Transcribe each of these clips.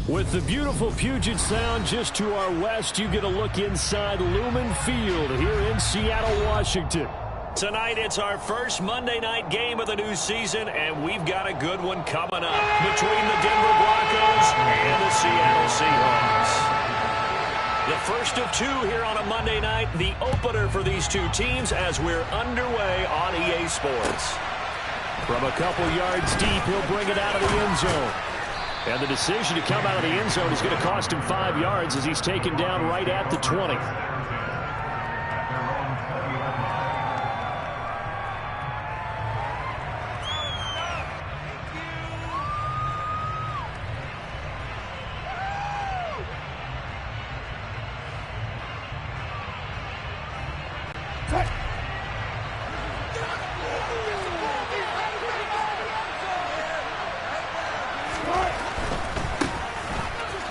With the beautiful Puget Sound just to our west, you get a look inside Lumen Field here in Seattle, Washington. Tonight, it's our first Monday night game of the new season, and we've got a good one coming up between the Denver Broncos and the Seattle Seahawks. The first of two here on a Monday night, the opener for these two teams as we're underway on EA Sports. From a couple yards deep, he'll bring it out of the end zone. And the decision to come out of the end zone is going to cost him 5 yards as he's taken down right at the 20.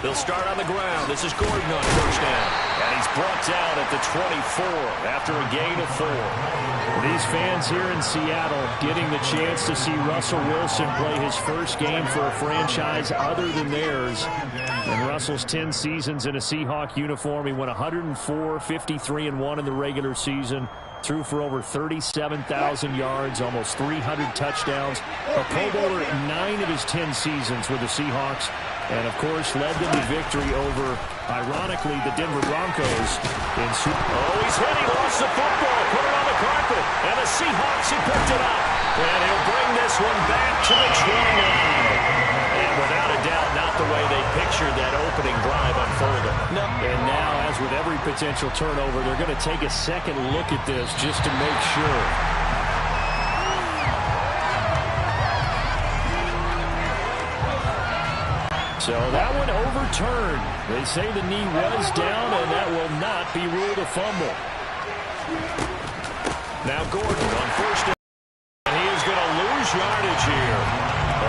They'll start on the ground. This is Gordon on first down. And he's brought down at the 24 after a gain of 4. These fans here in Seattle getting the chance to see Russell Wilson play his first game for a franchise other than theirs. In Russell's 10 seasons in a Seahawk uniform, he went 104, 53-1 in the regular season. Threw for over 37,000 yards, almost 300 touchdowns. A Pro Bowler in 9 of his 10 seasons with the Seahawks. And, of course, led them to victory over, ironically, the Denver Broncos. He's hit. He lost the football. Put it on the carpet. And the Seahawks have picked it up. And he'll bring this one back to the 29. And without a doubt, not the way they pictured that opening drive unfolding. No. And now, as with every potential turnover, they're going to take a second look at this just to make sure. So that one overturned. They say the knee was down, and that will not be ruled a fumble. Now Gordon on first down. And he is going to lose yardage here.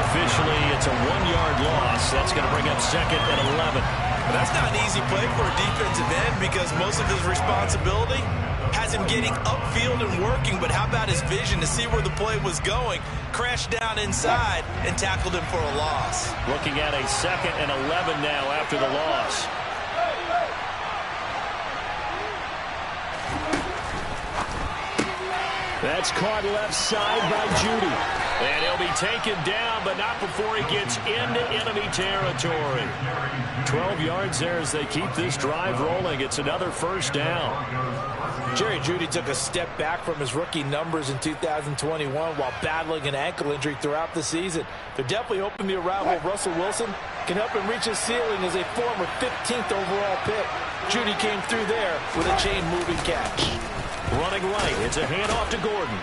Officially, it's a 1-yard loss. That's going to bring up second and 11. That's not an easy play for a defensive end because most of his responsibility has him getting upfield and working, but how about his vision to see where the play was going, crashed down inside, and tackled him for a loss. Looking at a second and 11 now after the loss. That's caught left side by Judy. And he'll be taken down, but not before he gets into enemy territory. 12 yards there as they keep this drive rolling. It's another first down. Jerry Jeudy took a step back from his rookie numbers in 2021 while battling an ankle injury throughout the season. They're definitely hoping the arrival of Russell Wilson can help him reach his ceiling as a former 15th overall pick. Jeudy came through there with a chain-moving catch. Running right, it's a handoff to Gordon.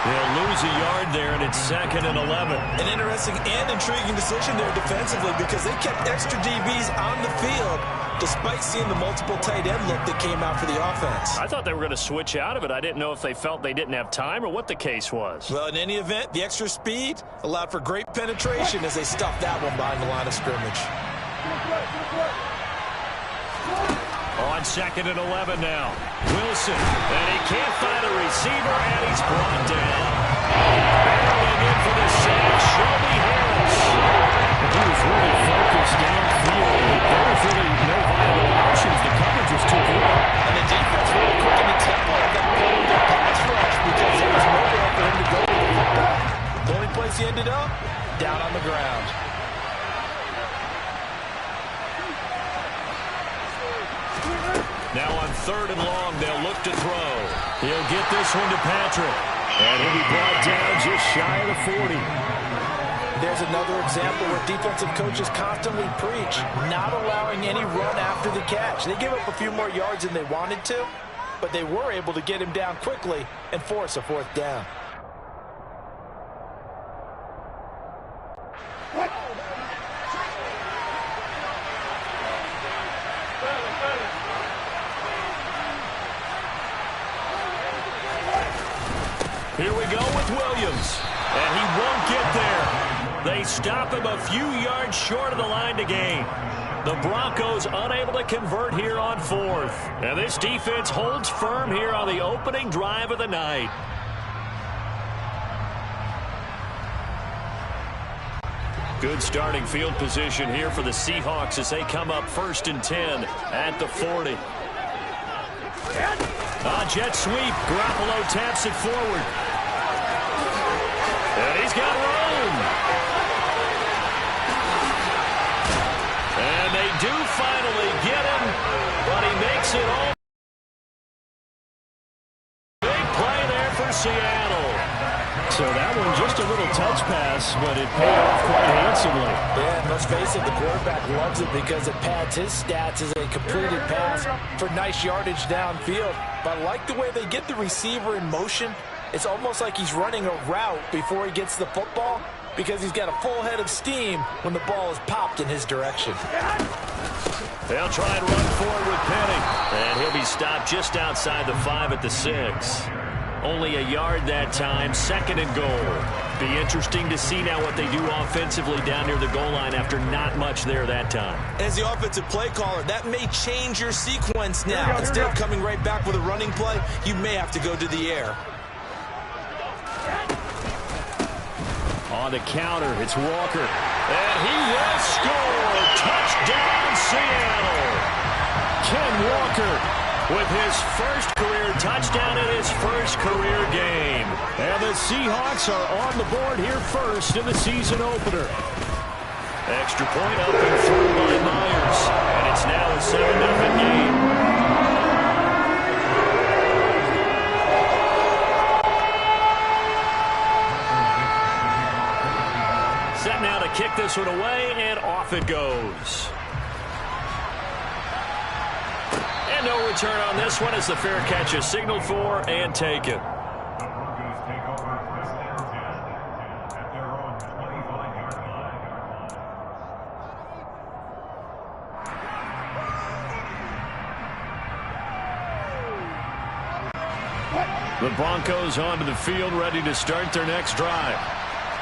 They'll lose a yard there, and it's second and 11. An interesting and intriguing decision there defensively because they kept extra DBs on the field despite seeing the multiple tight end look that came out for the offense. I thought they were going to switch out of it. I didn't know if they felt they didn't have time or what the case was. Well, in any event, the extra speed allowed for great penetration as they stuffed that one behind the line of scrimmage. On second and 11 now. Wilson, and he can't find a receiver, and he's brought down. Barreling in for the sack, Shelby Harris. He was really focused downfield. There was really no viable options. The coverage was too good. And the defense really quick in the tempo of that play with their pass rush because there was nowhere for him to go with the football. The only place he ended up, down on the ground. Now on third and long, they'll look to throw. He'll get this one to Patrick. And he'll be brought down just shy of the 40. There's another example where defensive coaches constantly preach, not allowing any run after the catch. They gave up a few more yards than they wanted to, but they were able to get him down quickly and force a fourth down. Here we go with Williams, and he won't get there. They stop him a few yards short of the line to gain. The Broncos unable to convert here on fourth. And this defense holds firm here on the opening drive of the night. Good starting field position here for the Seahawks as they come up 1st and 10 at the 40. Jet sweep. Garoppolo taps it forward. And he's got room. And they do finally get him, but he makes it all. Big play there for Seattle. So that one just a little touch pass, but it paid off quite handsomely. Yeah, let's face it, the quarterback loves it because it pads his stats as a completed pass for nice yardage downfield. But I like the way they get the receiver in motion. It's almost like he's running a route before he gets the football because he's got a full head of steam when the ball is popped in his direction. They'll try and run forward with Penny. And he'll be stopped just outside the 5 at the 6. Only a yard that time, 2nd and goal. Be interesting to see now what they do offensively down near the goal line after not much there that time. As the offensive play caller, that may change your sequence now. Instead of coming right back with a running play, you may have to go to the air. On the counter, it's Walker. And he will score. Touchdown, Seattle. Ken Walker with his first career touchdown in his first career game. And the Seahawks are on the board here first in the season opener. Extra point up and through by Myers. And it's now a 7-0 game. Set now to kick this one away, and off it goes. And no return on this one as the fair catch is signaled for and taken. The Broncos take over first down 10 at their own 25-yard line. The Broncos onto the field, ready to start their next drive.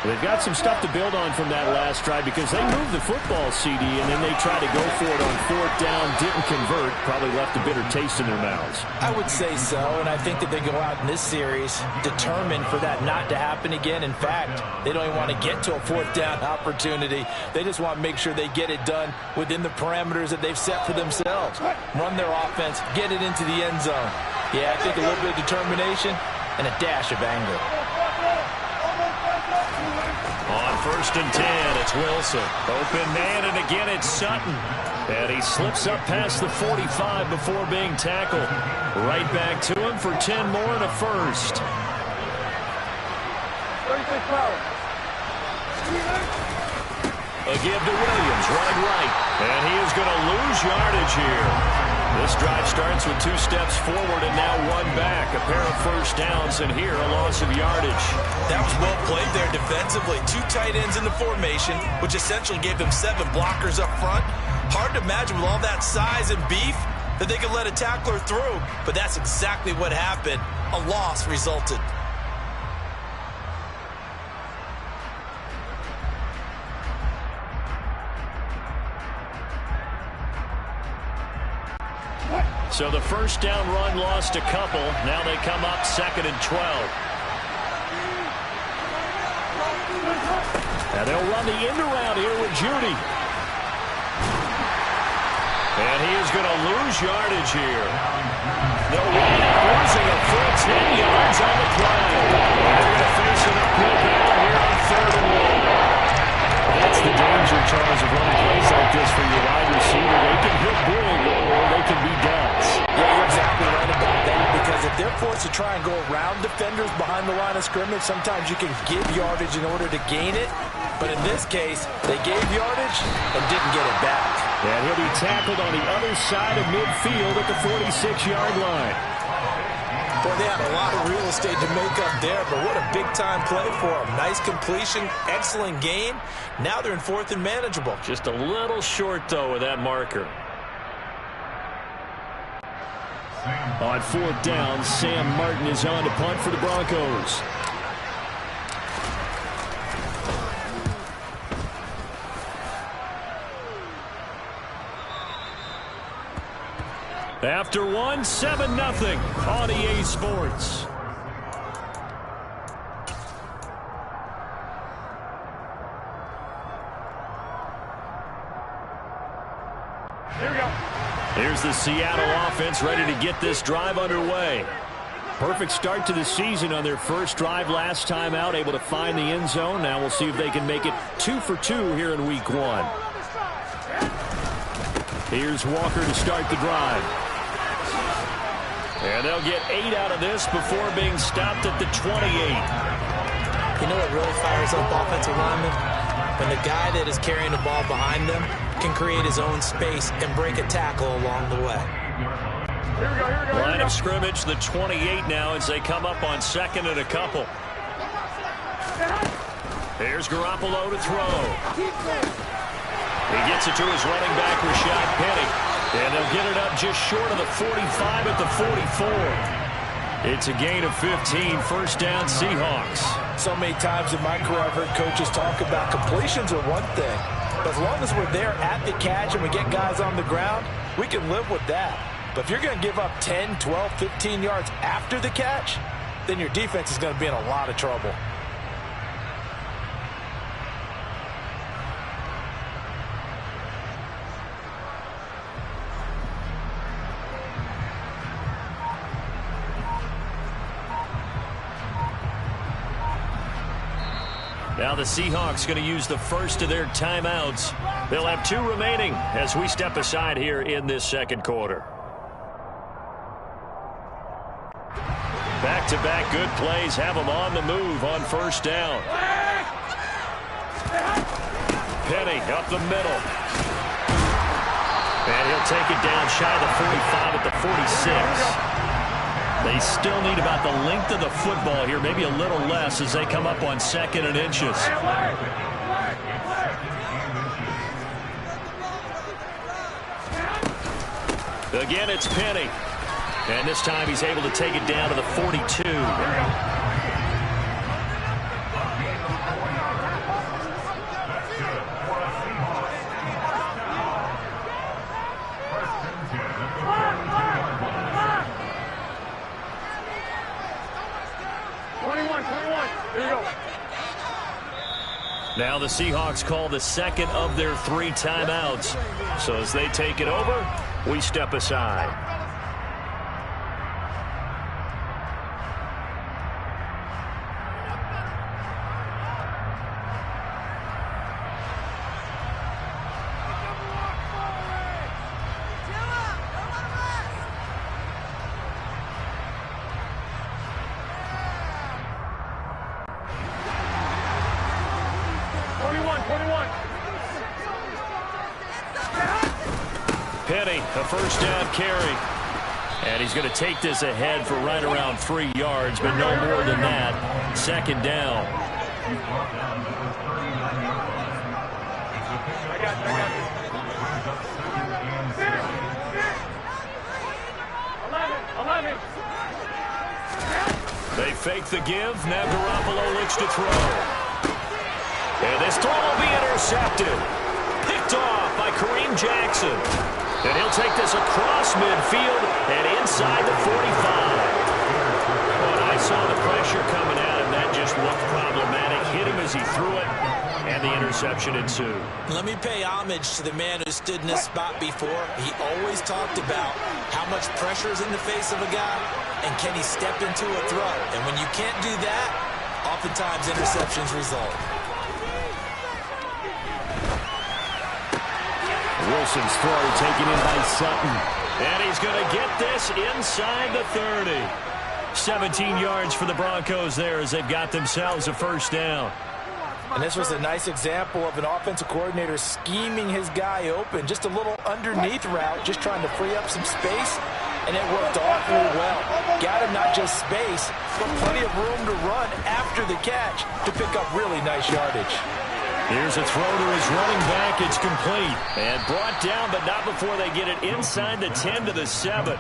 They've got some stuff to build on from that last drive because they moved the football, CD, and then they tried to go for it on 4th down, didn't convert, probably left a bitter taste in their mouths. I would say so, and I think that they go out in this series determined for that not to happen again. In fact, they don't even want to get to a 4th down opportunity. They just want to make sure they get it done within the parameters that they've set for themselves. Run their offense, get it into the end zone. Yeah, I think a little bit of determination and a dash of anger. On 1st and 10, it's Wilson. Open man, and again it's Sutton. And he slips up past the 45 before being tackled. Right back to him for 10 more and a first. A give to Williams, running right. And he is going to lose yardage here. This drive starts with 2 steps forward and now 1 back. A pair of first downs, and here a loss of yardage. That was well played there defensively. 2 tight ends in the formation, which essentially gave them 7 blockers up front. Hard to imagine with all that size and beef that they could let a tackler through, but that's exactly what happened. A loss resulted. So the first down run lost a couple. Now they come up 2nd and 12. And they'll run the end around here with Judy. And he is going to lose yardage here. They'll run it, losing a full 10 yards on the play. They're going to face an uphill battle here on 3rd and 1. That's the danger, Charles, of running plays like this for your wide receiver. They can hit big or they can be duds. Yeah, you're exactly right about that, because if they're forced to try and go around defenders behind the line of scrimmage, sometimes you can give yardage in order to gain it. But in this case, they gave yardage and didn't get it back. And he'll be tackled on the other side of midfield at the 46-yard line. Boy, they had a lot of real estate to make up there, but what a big-time play for them. Nice completion, excellent gain. Now they're in 4th and manageable. Just a little short, though, with that marker. On 4th down, Sam Martin is on to punt for the Broncos. After 1, 7-0 on EA Sports. Here's the Seattle offense ready to get this drive underway. Perfect start to the season on their first drive last time out, able to find the end zone. Now we'll see if they can make it 2 for 2 here in week 1. Here's Walker to start the drive. And they'll get 8 out of this before being stopped at the 28. You know what really fires up offensive linemen? When the guy that is carrying the ball behind them can create his own space and break a tackle along the way. Line of scrimmage, the 28 now as they come up on second and a couple. Here's Garoppolo to throw. He gets it to his running back, Rashad Penny. And they'll get it up just short of the 45 at the 44. It's a gain of 15, first down Seahawks. So many times in my career I've heard coaches talk about completions are one thing. But as long as we're there at the catch and we get guys on the ground, we can live with that. But if you're going to give up 10, 12, 15 yards after the catch, then your defense is going to be in a lot of trouble. Now the Seahawks going to use the first of their timeouts. They'll have 2 remaining as we step aside here in this second quarter. Back-to-back good plays have them on the move on first down. Penny up the middle. And he'll take it down shy of the 45 at the 46. They still need about the length of the football here, maybe a little less as they come up on second and inches. Again, it's Penny. And this time he's able to take it down to the 42. Now the Seahawks call the second of their 3 timeouts. So as they take it over, we step aside. Penny, a first down carry. And he's going to take this ahead for right around 3 yards, but no more than that. Second down. They fake the give. Now Garoppolo looks to throw. And this throw will be intercepted. Picked off by Kareem Jackson. And he'll take this across midfield and inside the 45. When I saw the pressure coming at him, that just looked problematic. Hit him as he threw it, and the interception ensued. Let me pay homage to the man who stood in this spot before. He always talked about how much pressure is in the face of a guy, and can he step into a throw. And when you can't do that, oftentimes interceptions result. Wilson's throw taken in by Sutton. And he's going to get this inside the 30. 17 yards for the Broncos there as they've got themselves a first down. And this was a nice example of an offensive coordinator scheming his guy open. Just a little underneath route, just trying to free up some space. And it worked awfully well. Got him not just space, but plenty of room to run after the catch to pick up really nice yardage. Here's a throw to his running back. It's complete. And brought down, but not before they get it inside the 10 to the 7.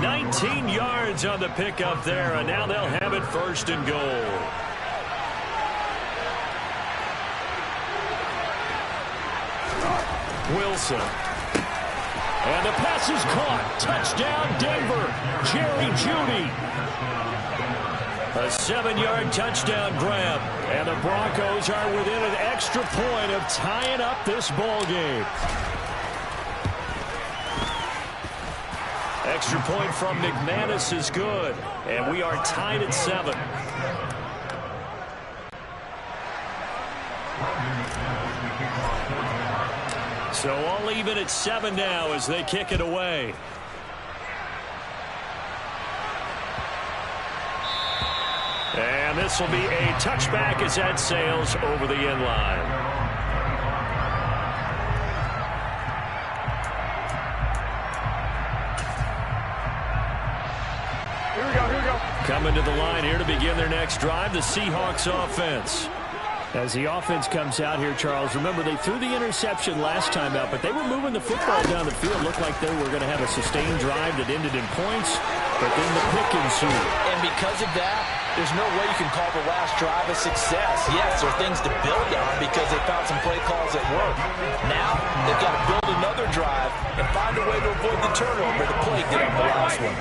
19 yards on the pickup there, and now they'll have it first and goal. Wilson. And the pass is caught. Touchdown, Denver. Jerry Jeudy. A 7-yard touchdown grab. And the Broncos are within an extra point of tying up this ball game. extra point from McManus is good. And we are tied at 7. So all even at 7 now as they kick it away. And this will be a touchback as that sails over the end line. Here we go. Coming to the line here to begin their next drive, the Seahawks offense. As the offense comes out here, Charles, remember they threw the interception last time out, but they were moving the football down the field. Looked like they were going to have a sustained drive that ended in points, but then the pick ensued. And because of that, there's no way you can call the last drive a success. Yes, there are things to build on because they found some play calls that work. Now, they've got to build another drive and find a way to avoid the turnover the play did on the last one.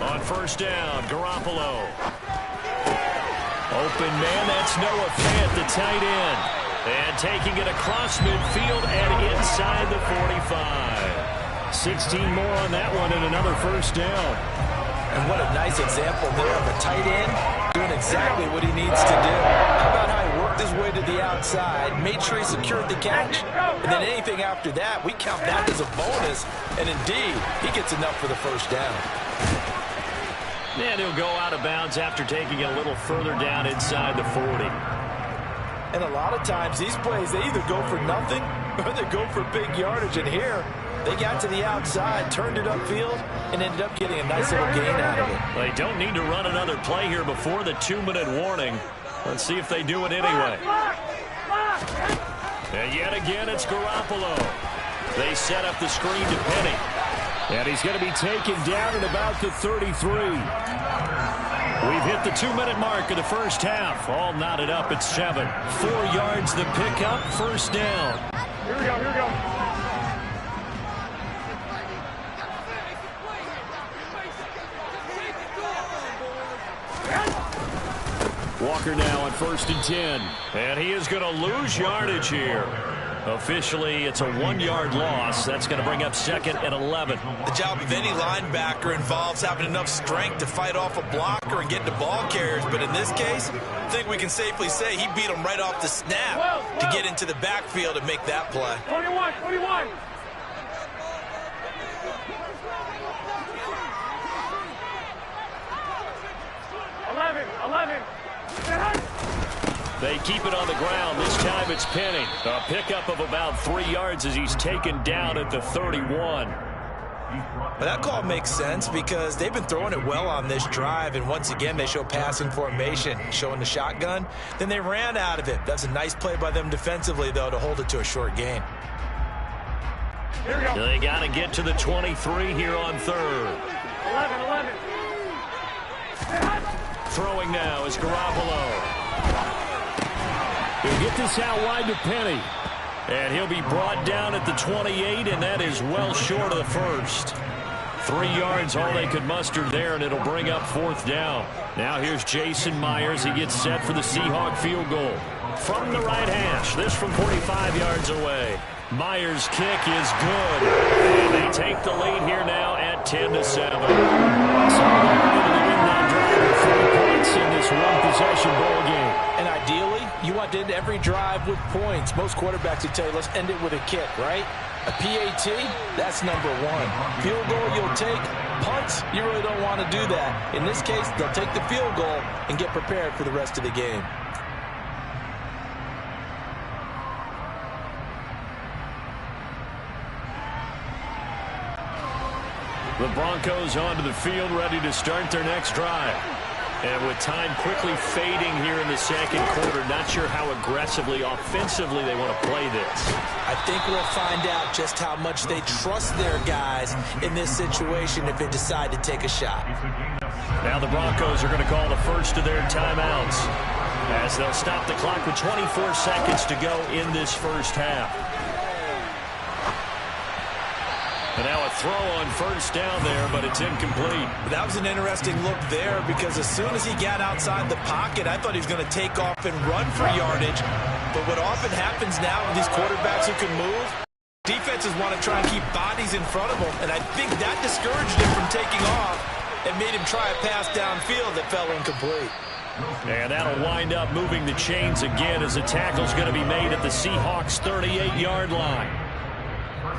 On first down, Garoppolo. Open man, that's Noah Fant, the tight end. And taking it across midfield and inside the 45. 16 more on that one and another first down. And what a nice example there of a tight end doing exactly what he needs to do. How about how he worked his way to the outside, made sure he secured the catch, and then anything after that, we count that as a bonus. And indeed, he gets enough for the first down. And he'll go out of bounds after taking it a little further down inside the 40. And a lot of times, these plays, they either go for nothing or they go for big yardage. And here, they got to the outside, turned it upfield, and ended up getting a nice little gain out of it. They don't need to run another play here before the 2-minute warning. Let's see if they do it anyway. And yet again, it's Garoppolo. They set up the screen to Penny. And he's going to be taken down at about the 33. We've hit the 2-minute mark of the first half. All knotted up at 7. 4 yards the pickup, first down. Here we go. Walker now on 1st and 10. And he is going to lose yardage here. Officially, it's a 1-yard loss. That's going to bring up 2nd and 11. The job of any linebacker involves having enough strength to fight off a blocker and get to ball carriers. But in this case, I think we can safely say he beat him right off the snap to get into the backfield and make that play. 21. 11. They keep it on the ground. This time it's Penny. A pickup of about 3 yards as he's taken down at the 31. But that call makes sense because they've been throwing it well on this drive, and once again they show passing formation, showing the shotgun. Then they ran out of it. That's a nice play by them defensively, though, to hold it to a short gain. Here we go. They got to get to the 23 here on 3rd. 11. Throwing now is Garoppolo. He'll get this out wide to Penny. And he'll be brought down at the 28, and that is well short of the first. 3 yards, all they could muster there, and it'll bring up 4th down. Now here's Jason Myers. He gets set for the Seahawk field goal. From the right hash, this from 45 yards away. Myers' kick is good. And they take the lead here now at 10-7. So they're able to win that drive with 3 points in this one-possession ball game. And ideally, you want to end every drive with points. Most quarterbacks would tell you, let's end it with a kick, right? A PAT, that's number 1. Field goal you'll take. Punts, you really don't want to do that. In this case, they'll take the field goal and get prepared for the rest of the game. The Broncos onto the field, ready to start their next drive. And with time quickly fading here in the second quarter, not sure how aggressively, offensively they want to play this. I think we'll find out just how much they trust their guys in this situation if they decide to take a shot. Now the Broncos are going to call the first of their timeouts as they'll stop the clock with 24 seconds to go in this first half. And now a throw on first down there, but it's incomplete. That was an interesting look there because as soon as he got outside the pocket, I thought he was going to take off and run for yardage. But what often happens now with these quarterbacks who can move, Defenses want to try and keep bodies in front of him, and I think that discouraged him from taking off and made him try a pass downfield that fell incomplete. And that'll wind up moving the chains again as the tackle's going to be made at the Seahawks' 38-yard line.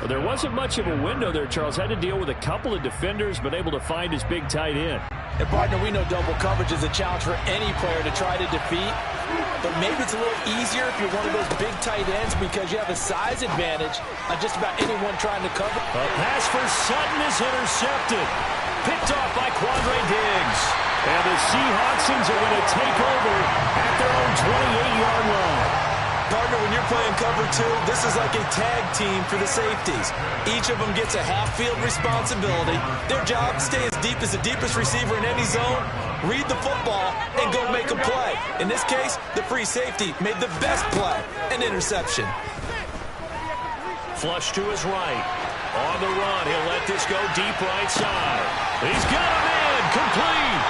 Well, there wasn't much of a window there, Charles. Had to deal with a couple of defenders, but able to find his big tight end. And, partner, we know double coverage is a challenge for any player to try to defeat. But maybe it's a little easier if you're one of those big tight ends because you have a size advantage on just about anyone trying to cover. A pass for Sutton is intercepted. Picked off by Quandre Diggs. And the Seahawksians are going to take over at their own 28-yard line. Partner, when you're playing cover two, this is like a tag team for the safeties. Each of them gets a half-field responsibility. Their job, stay as deep as the deepest receiver in any zone, read the football, and go make a play. In this case, the free safety made the best play, an interception. Flush to his right. On the run, he'll let this go deep right side. He's got him in, complete.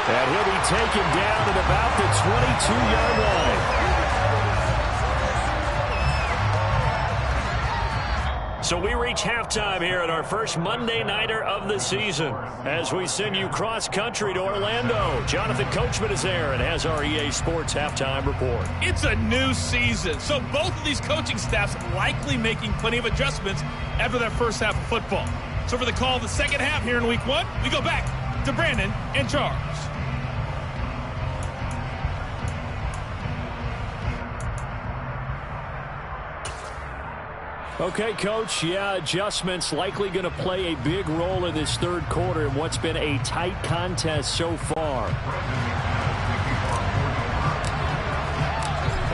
And he'll be taken down at about the 22-yard line. So we reach halftime here at our first Monday Nighter of the season as we send you cross-country to Orlando. Jonathan Coachman is there and has our EA Sports halftime report. It's a new season, so both of these coaching staffs likely making plenty of adjustments after their first half of football. So for the call of the second half here in Week 1, we go back to Brandon and Charles. Okay, Coach, adjustments likely going to play a big role in this third quarter in what's been a tight contest so far.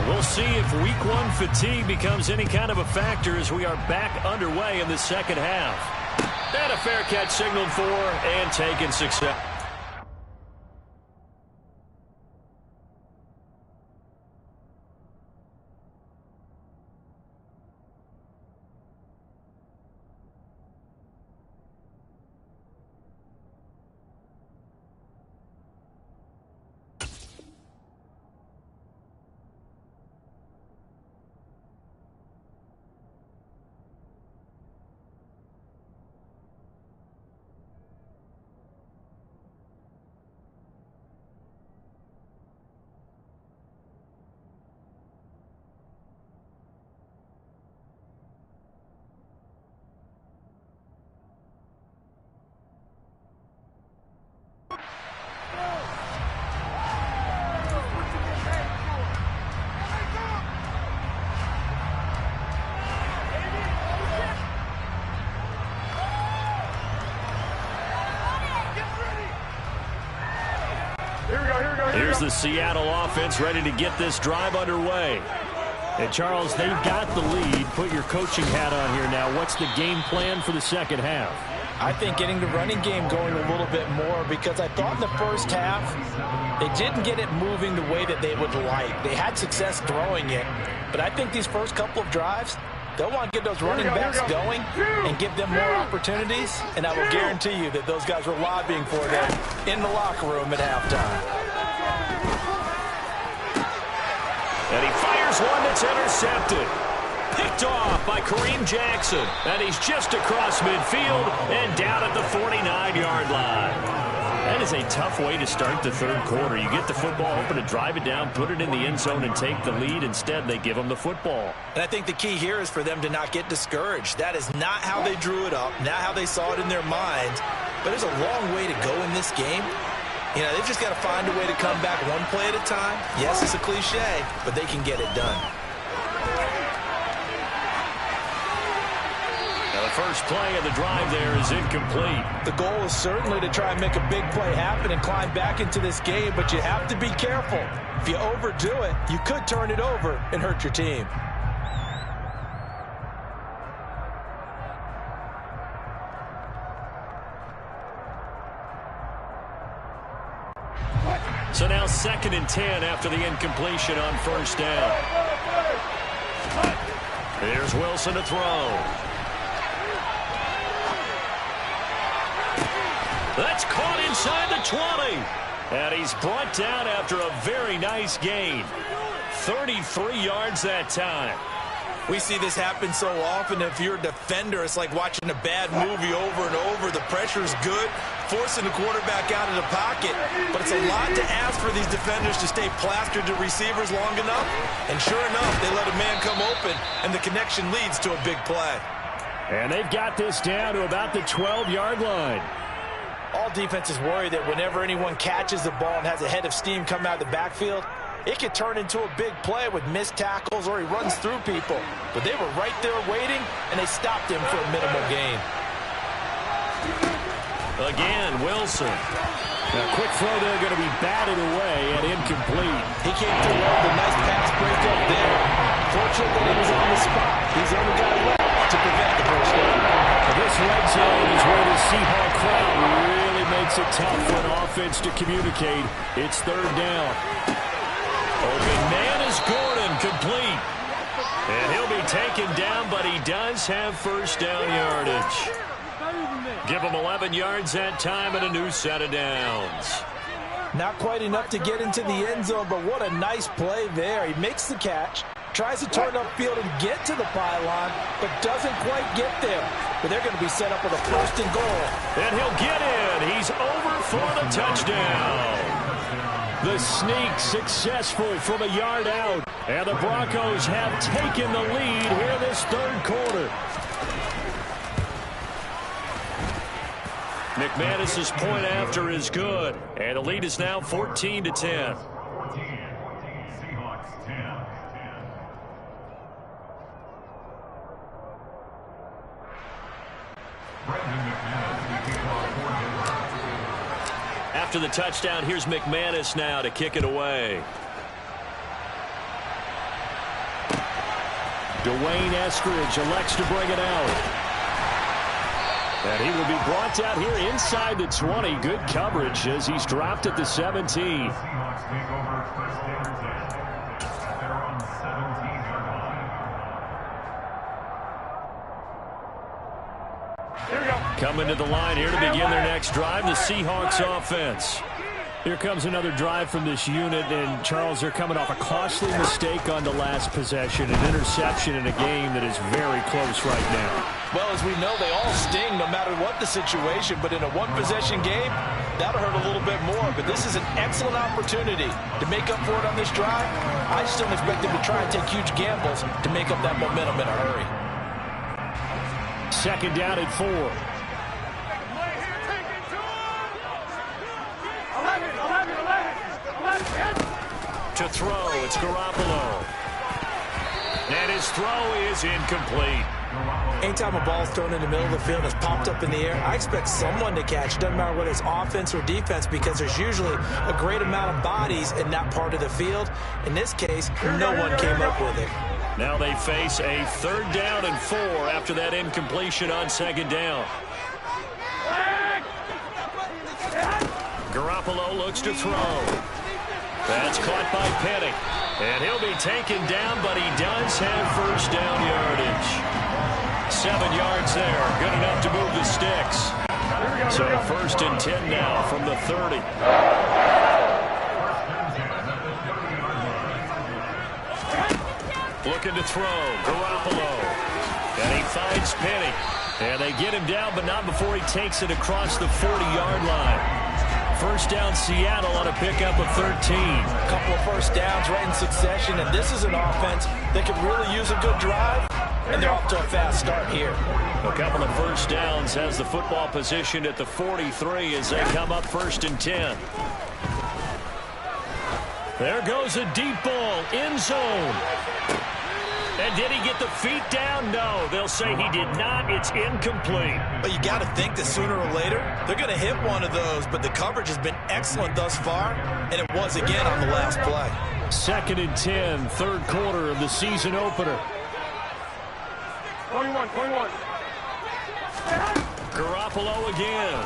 We'll see if Week 1 fatigue becomes any kind of a factor as we are back underway in the second half. And a fair catch signaled for and taken success. Here's the Seattle offense ready to get this drive underway. And, Charles, they've got the lead. Put your coaching hat on here now. What's the game plan for the second half? I think getting the running game going a little bit more because I thought in the first half they didn't get it moving the way that they would like. They had success throwing it, but I think these first couple of drives, they'll want to get those running backs going and give them more opportunities, and I will guarantee you that those guys were lobbying for them in the locker room at halftime. And he fires one that's intercepted. Picked off by Kareem Jackson. And he's just across midfield and down at the 49-yard line. That is a tough way to start the third quarter. You get the football, hoping to drive it down, put it in the end zone, and take the lead. Instead, they give them the football. And I think the key here is for them to not get discouraged. That is not how they drew it up, not how they saw it in their minds. But there's a long way to go in this game. You know, they've just got to find a way to come back one play at a time. Yes, it's a cliche, but they can get it done. Now, the first play of the drive there is incomplete. The goal is certainly to try and make a big play happen and climb back into this game, but you have to be careful. If you overdo it, you could turn it over and hurt your team. So now 2nd and 10 after the incompletion on first down. Here's Wilson to throw. That's caught inside the 20. And he's brought down after a very nice gain. 33 yards that time. We see this happen so often. If you're a defender, it's like watching a bad movie over and over. The pressure's good, forcing the quarterback out of the pocket. But it's a lot to ask for these defenders to stay plastered to receivers long enough. And sure enough, they let a man come open, and the connection leads to a big play. And they've got this down to about the 12-yard line. All defenses worry that whenever anyone catches the ball and has a head of steam come out of the backfield, it could turn into a big play with missed tackles or he runs through people. But they were right there waiting, and they stopped him for a minimal gain. Again, Wilson. A quick throw there going to be batted away and incomplete. He came through with a nice pass breakup there. Fortunate that he was on the spot. He's the only guy left to prevent the first down. This red zone is where the Seahawks crowd really makes it tough for an offense to communicate. It's third down. Open man is Gordon, complete. And he'll be taken down, but he does have first down yardage. Give him 11 yards that time and a new set of downs. Not quite enough to get into the end zone, but what a nice play there. He makes the catch, tries to turn upfield and get to the pylon, but doesn't quite get there. But they're going to be set up with a first and goal. And he'll get in. He's over for the touchdown. The sneak successful from a yard out. And the Broncos have taken the lead here this third quarter. McManus's point after is good. And the lead is now 14-10. 14, Seahawks 10. After the touchdown, here's McManus now to kick it away. Dwayne Eskridge elects to bring it out. And he will be brought down here inside the 20. Good coverage as he's dropped at the 17. Seahawks take over first and 10 at their own 17-yard line. Here we go. Coming to the line here to begin their next drive, the Seahawks offense. Here comes another drive from this unit, and Charles, they're coming off a costly mistake on the last possession, an interception in a game that is very close right now. Well, as we know, they all sting no matter what the situation, but in a one-possession game, that'll hurt a little bit more. But this is an excellent opportunity to make up for it on this drive. I still expect them to try and take huge gambles to make up that momentum in a hurry. Second down and 4. To throw, it's Garoppolo. And his throw is incomplete. Anytime a ball's thrown in the middle of the field and is popped up in the air, I expect someone to catch. Doesn't matter whether it's offense or defense, because there's usually a great amount of bodies in that part of the field. In this case, no one came up with it. Now they face a third down and 4 after that incompletion on second down. Garoppolo looks to throw. That's caught by Penny. And he'll be taken down, but he does have first down yardage. 7 yards there. Good enough to move the sticks. So first and 10 now from the 30. Looking to throw. Garoppolo. And he finds Penny. And they get him down, but not before he takes it across the 40-yard line. First down Seattle on a pickup of 13. A couple of first downs right in succession, and this is an offense that could really use a good drive, and they're off to a fast start here. A couple of first downs has the football positioned at the 43 as they come up first and 10. There goes a deep ball, end zone. And did he get the feet down? No, they'll say he did not. It's incomplete. But you got to think that sooner or later, they're going to hit one of those. But the coverage has been excellent thus far, and it was again on the last play. Second and 10, third quarter of the season opener. 21. Garoppolo again.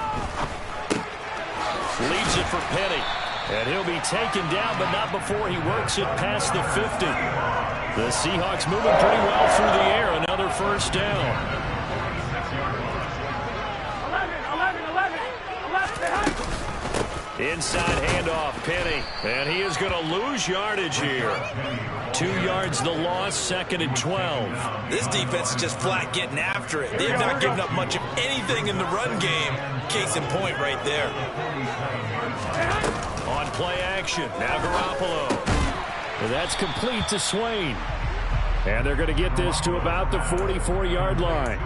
Leaves it for Penny. And he'll be taken down, but not before he works it past the 50. The Seahawks moving pretty well through the air. Another first down. 11. Inside handoff, Penny. And he is going to lose yardage here. 2 yards the loss, 2nd and 12. This defense is just flat getting after it. They have not given up much of anything in the run game. Case in point right there. On play action, now Garoppolo. And that's complete to Swain. And they're going to get this to about the 44-yard line.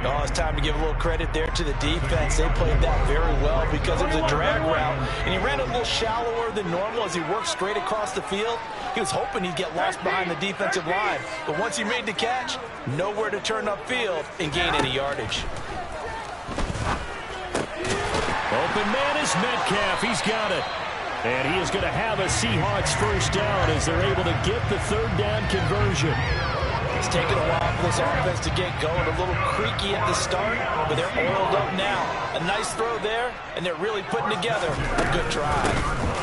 Oh, it's time to give a little credit there to the defense. They played that very well because it was a drag route, and he ran a little shallower than normal as he worked straight across the field. He was hoping he'd get lost behind the defensive line, but once he made the catch, nowhere to turn upfield and gain any yardage. Open man is Metcalf. He's got it. And he is going to have a Seahawks first down as they're able to get the 3rd down conversion. It's taken a while for this offense to get going. A little creaky at the start, but they're oiled up now. A nice throw there, and they're really putting together a good drive.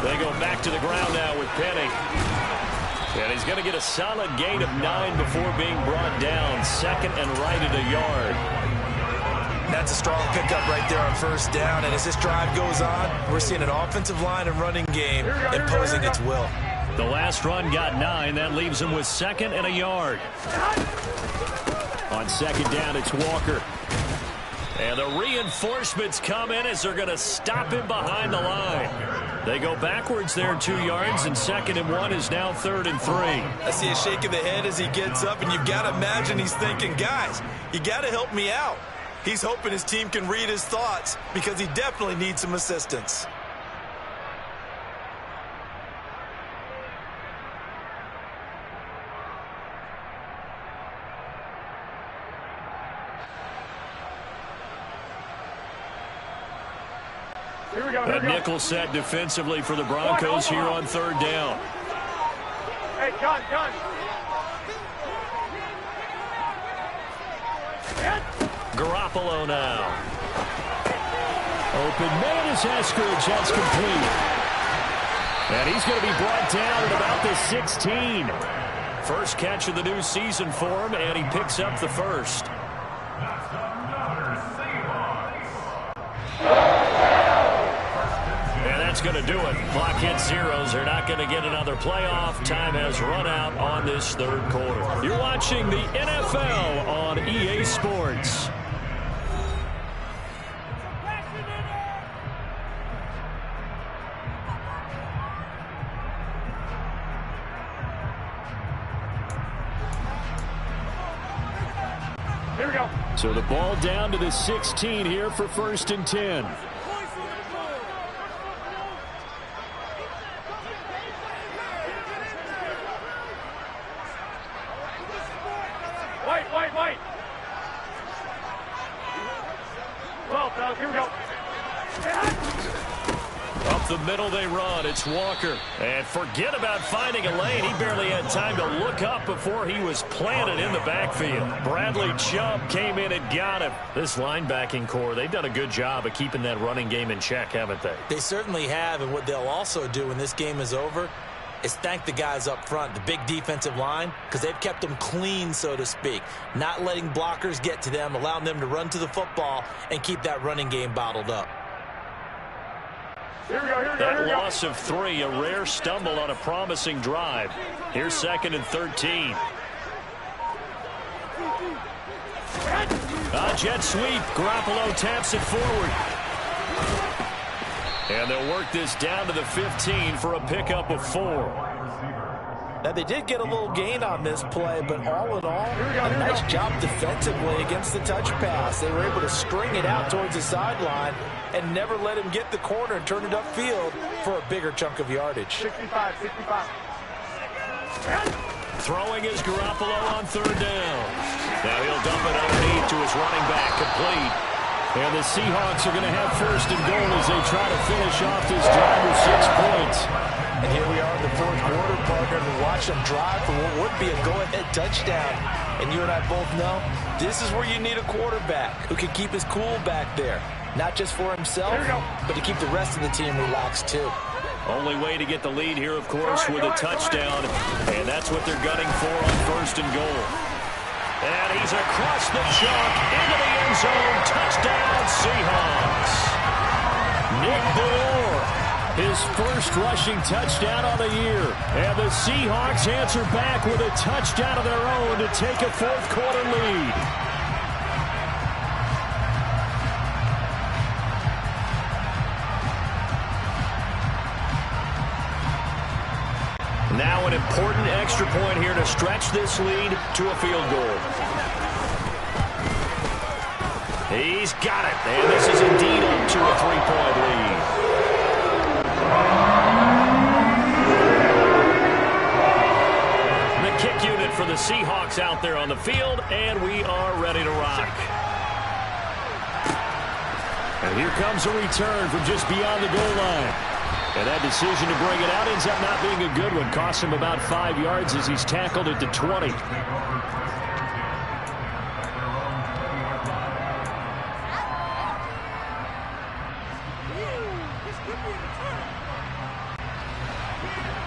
They go back to the ground now with Penny. And he's going to get a solid gain of 9 before being brought down. 2nd and right at a yard. That's a strong pickup right there on first down. And as this drive goes on, we're seeing an offensive line and running game imposing its will. The last run got 9. That leaves him with 2nd and a yard. On 2nd down, it's Walker. And the reinforcements come in as they're going to stop him behind the line. They go backwards there 2 yards, and 2nd and 1 is now 3rd and 3. I see a shake of the head as he gets up, and you've got to imagine he's thinking, guys, you got to help me out. He's hoping his team can read his thoughts because he definitely needs some assistance. A nickel set defensively for the Broncos here on 3rd down. Hey, John. Garoppolo now. Open man is Eskridge. That's complete. And he's going to be brought down at about the 16. First catch of the new season for him, and he picks up the first. That's going to do it. Clock hits zeros. They're not going to get another playoff. Time has run out on this 3rd quarter. You're watching the NFL on EA Sports. Here we go. So the ball down to the 16 here for 1st and 10. Wait. Well, fellas, here we go. Up the middle they run. It's Walker. And forget about finding a lane. He barely had time to look up before he was planted in the backfield. Bradley Chubb came in and got him. This linebacking core, they've done a good job of keeping that running game in check, haven't they? They certainly have, and what they'll also do when this game is over is thank the guys up front, the big defensive line, because they've kept them clean, so to speak. Not letting blockers get to them, allowing them to run to the football and keep that running game bottled up. That loss of 3, a rare stumble on a promising drive. Here's 2nd and 13. Jet sweep. Garoppolo taps it forward. And they'll work this down to the 15 for a pickup of 4. Now, they did get a little gain on this play, but all in all, a nice job defensively against the touch pass. They were able to string it out towards the sideline and never let him get the corner and turn it upfield for a bigger chunk of yardage. 65. Throwing is Garoppolo on 3rd down. Now he'll dump it underneath to his running back, complete. And the Seahawks are going to have 1st and goal as they try to finish off this drive with 6 points. And here we are in the 4th quarter, partner, to watch them drive for what would be a go-ahead touchdown. And you and I both know this is where you need a quarterback who can keep his cool back there. Not just for himself, but to keep the rest of the team relaxed too. Only way to get the lead here, of course, with a touchdown. And that's what they're gunning for on 1st and goal. And he's across the chalk into the end zone. Touchdown, Seahawks. Nick Ballore His first rushing touchdown on the year. And the Seahawks answer back with a touchdown of their own to take a fourth-quarter lead. Now an important extra point here to stretch this lead to a field goal. He's got it. And this is indeed up to a three-point lead. The kick unit for the Seahawks out there on the field, and we are ready to rock. And here comes a return from just beyond the goal line. And that decision to bring it out ends up not being a good one. Cost him about 5 yards as he's tackled at the 20.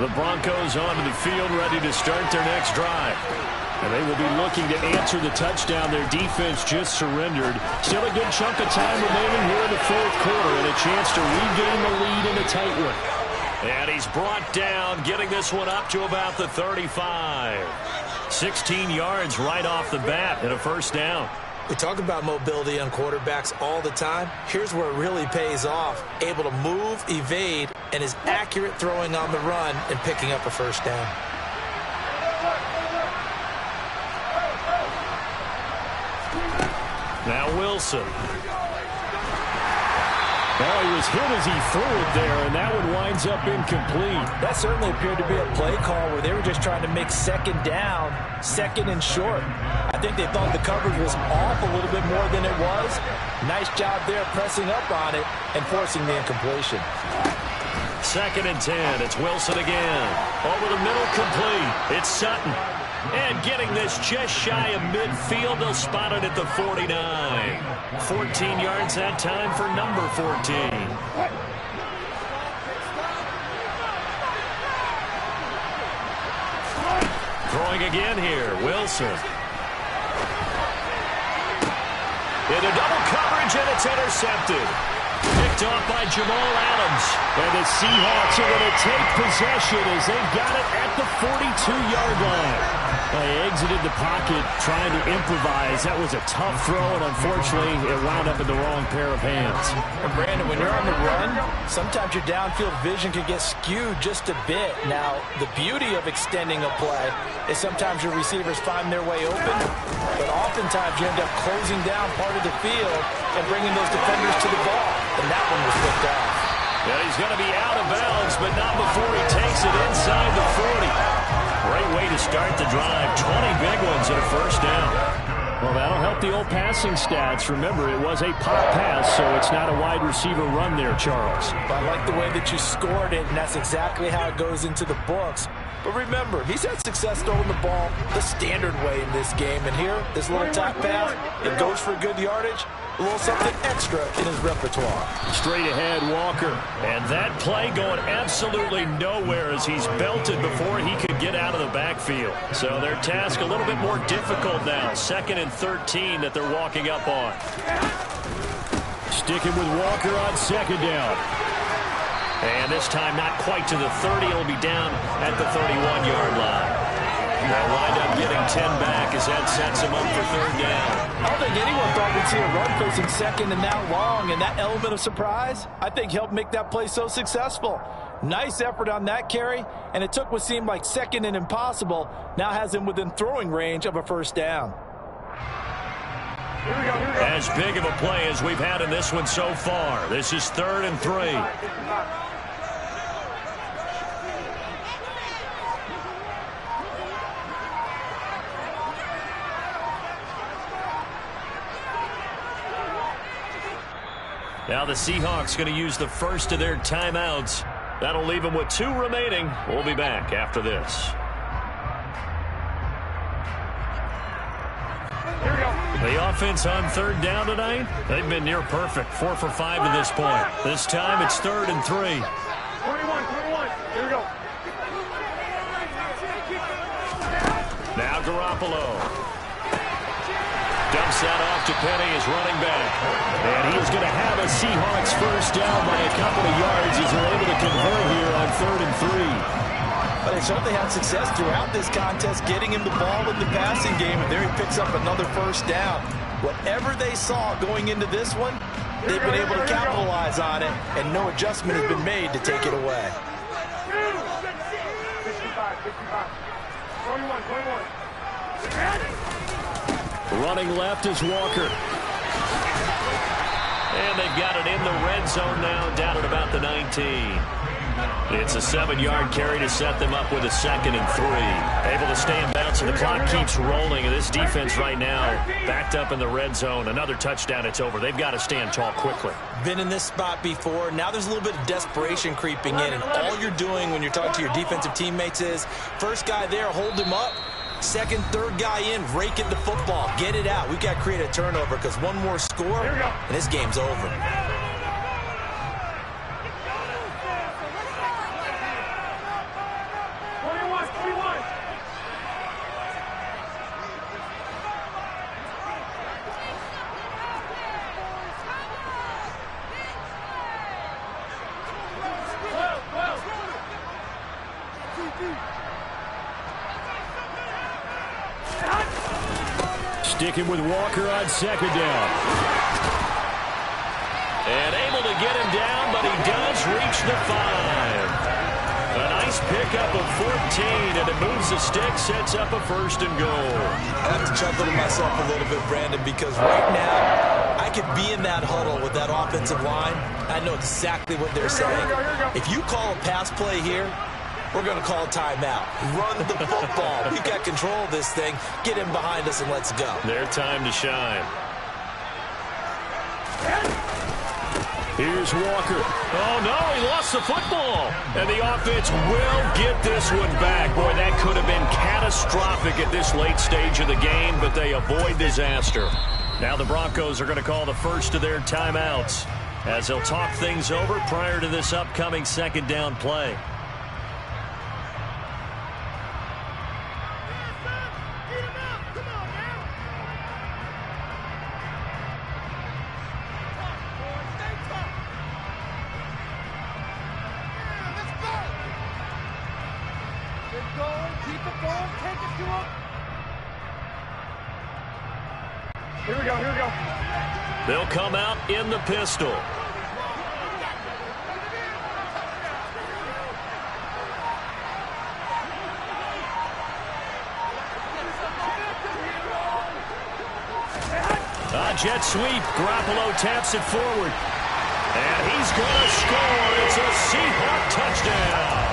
The Broncos onto the field, ready to start their next drive. And they will be looking to answer the touchdown their defense just surrendered. Still a good chunk of time remaining here in the fourth quarter and a chance to regain the lead in a tight one. And he's brought down, getting this one up to about the 35. 16 yards right off the bat and a first down. We talk about mobility on quarterbacks all the time. Here's where it really pays off. Able to move, evade, and is accurate throwing on the run and picking up a first down. Now Wilson. Well, he was hit as he threw it there, and that one winds up incomplete. That certainly appeared to be a play call where they were just trying to make second down, second and short. I think they thought the coverage was off a little bit more than it was. Nice job there pressing up on it and forcing the incompletion. 2nd and 10. It's Wilson again. Over the middle, complete. It's Sutton. And getting this just shy of midfield, they'll spot it at the 49. 14 yards that time for number 14. Throwing again here, Wilson. Into double coverage, and it's intercepted. Picked off by Jamal Adams. And the Seahawks are going to take possession as they got it at the 42-yard line. They exited the pocket trying to improvise. That was a tough throw, and unfortunately, it wound up in the wrong pair of hands. And Brandon, when you're on the run, sometimes your downfield vision can get skewed just a bit. Now, the beauty of extending a play is sometimes your receivers find their way open, but oftentimes you end up closing down part of the field and bringing those defenders to the ball, and that one was picked off. Yeah, he's going to be out of bounds, but not before he takes it inside the 40. Great way to start the drive. 20 big ones and a first down. Well, that'll help the old passing stats. Remember, it was a pop pass, so it's not a wide receiver run there, Charles. I like the way that you scored it, and that's exactly how it goes into the books. But remember, he's had success throwing the ball the standard way in this game. And here, this little top pass, it goes for good yardage. A little something extra in his repertoire. Straight ahead, Walker. And that play going absolutely nowhere as he's belted before he could get out of the backfield. So their task a little bit more difficult now. 2nd and 13 that they're walking up on. Sticking with Walker on 2nd down. And this time not quite to the 30. It'll be down at the 31-yard line. They'll wind up getting 10 back as that sets him up for 3rd down. I don't think anyone thought we'd see a run facing 2nd and that long, and that element of surprise, I think, helped make that play so successful. Nice effort on that carry, and it took what seemed like 2nd and impossible, now has him within throwing range of a first down. Here we go. As big of a play as we've had in this one so far. This is 3rd and 3. Now the Seahawks going to use the first of their timeouts. That'll leave them with 2 remaining. We'll be back after this. Here we go. The offense on 3rd down tonight, they've been near perfect. 4 for 5 to this point. This time it's 3rd and 3. 21. Here we go. Now Garoppolo. Dumps that off to Penny as running back. And he is going to have a Seahawks first down by a couple of yards as they're able to to convert here on 3rd and 3. But they certainly had success throughout this contest, getting him the ball in the passing game, and there he picks up another first down. Whatever they saw going into this one, they've been able to capitalize on it, and no adjustment has been made to take it away. 21. Running left is Walker. And they've got it in the red zone now, down at about the 19. It's a 7-yard carry to set them up with a 2nd and 3. Able to stay in bounds, and the clock keeps rolling. And this defense right now backed up in the red zone. Another touchdown, it's over. They've got to stand tall quickly. Been in this spot before. Now there's a little bit of desperation creeping in, and all you're doing when you're talking to your defensive teammates is first guy there, hold him up. Second, third guy in, rake at the football. Get it out. We've got to create a turnover because one more score, and this game's over. Sticking with Walker on 2nd down. And able to get him down, but he does reach the 5. A nice pickup of 14, and it moves the stick, sets up a 1st and goal. I have to chuckle to myself a little bit, Brandon, because right now I could be in that huddle with that offensive line. I know exactly what they're saying. If you call a pass play here, we're going to call a timeout. Run the football. We've got control of this thing. Get him behind us and let's go. Their time to shine. Here's Walker. Oh, no, he lost the football. And the offense will get this one back. Boy, that could have been catastrophic at this late stage of the game, but they avoid disaster. Now the Broncos are going to call the first of their timeouts as they'll talk things over prior to this upcoming 2nd down play. Here we go, here we go. They'll come out in the pistol. Jet sweep. Garoppolo taps it forward. And he's going to score. It's a Seahawk touchdown.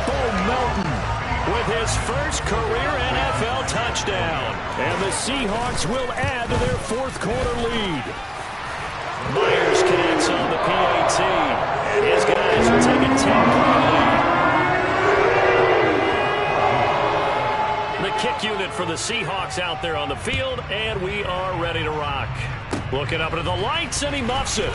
Bo Melton with his first career NFL touchdown. And the Seahawks will add to their 4th quarter lead. Myers connects on the PAT. And his guys will take a 10-point lead. The kick unit for the Seahawks out there on the field, and we are ready to rock. Looking up into the lights, and he muffs it.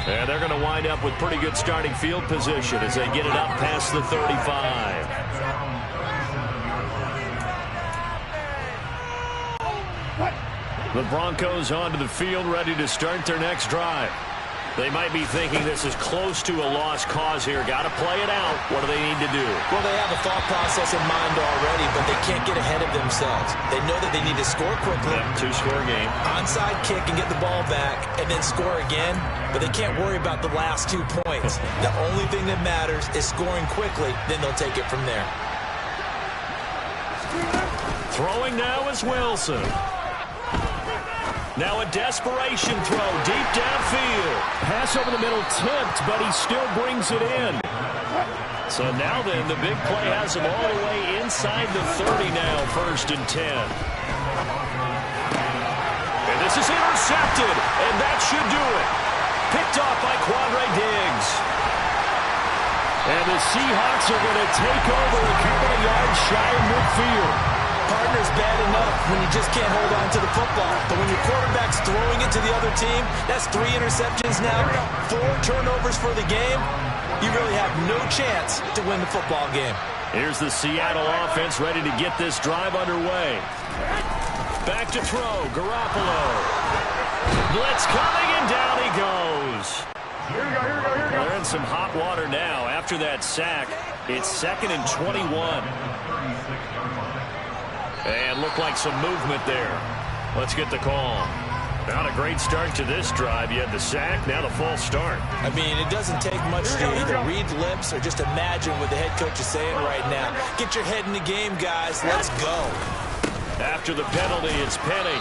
And they're going to wind up with pretty good starting field position as they get it up past the 35. The Broncos onto the field, ready to start their next drive. They might be thinking this is close to a lost cause here. Got to play it out. What do they need to do? Well, they have a thought process in mind already, but they can't get ahead of themselves. They know that they need to score quickly. Yep, 2-score game. Onside kick and get the ball back and then score again, but they can't worry about the last 2 points. The only thing that matters is scoring quickly, then they'll take it from there. Throwing now is Wilson. Now a desperation throw deep downfield. Pass over the middle tipped, but he still brings it in. So now then, the big play has him all the way inside the 30 now, 1st and 10. And this is intercepted, and that should do it. Picked off by Quandre Diggs. And the Seahawks are going to take over a couple of yards shy of midfield. Partner's bad enough when you just can't hold on to the football. But when your quarterback's throwing it to the other team, that's 3 interceptions now, 4 turnovers for the game. You really have no chance to win the football game. Here's the Seattle offense ready to get this drive underway. Back to throw, Garoppolo. Blitz coming, and down he goes. Here we go, here we go, here we go. They're in some hot water now after that sack. It's 2nd and 21. And looked like some movement there. Let's get the call. Not a great start to this drive. You had the sack, now the false start. I mean, it doesn't take much to either read lips or just imagine what the head coach is saying right now. Get your head in the game, guys. Let's go. After the penalty, it's Penny.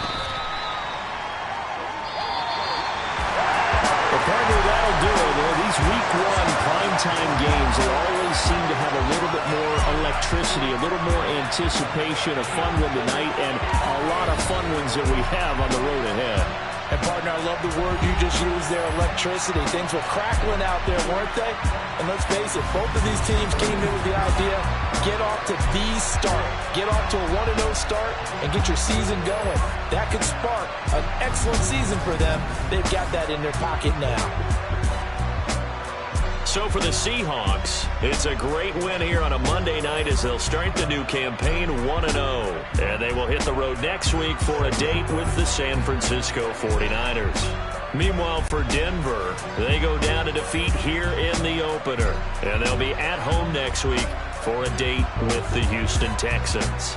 Partner, that'll do it. These week 1 primetime games, they always seem to have a little bit more electricity, a little more anticipation, a fun one tonight, and a lot of fun ones that we have on the road ahead. And, partner, I love the word you just used there, electricity. Things were crackling out there, weren't they? And let's face it, both of these teams came in with the idea, get off to the start. Get off to a 1-0 start and get your season going. That could spark an excellent season for them. They've got that in their pocket now. So for the Seahawks, it's a great win here on a Monday night as they'll start the new campaign 1-0. And they will hit the road next week for a date with the San Francisco 49ers. Meanwhile, for Denver, they go down to defeat here in the opener. And they'll be at home next week for a date with the Houston Texans.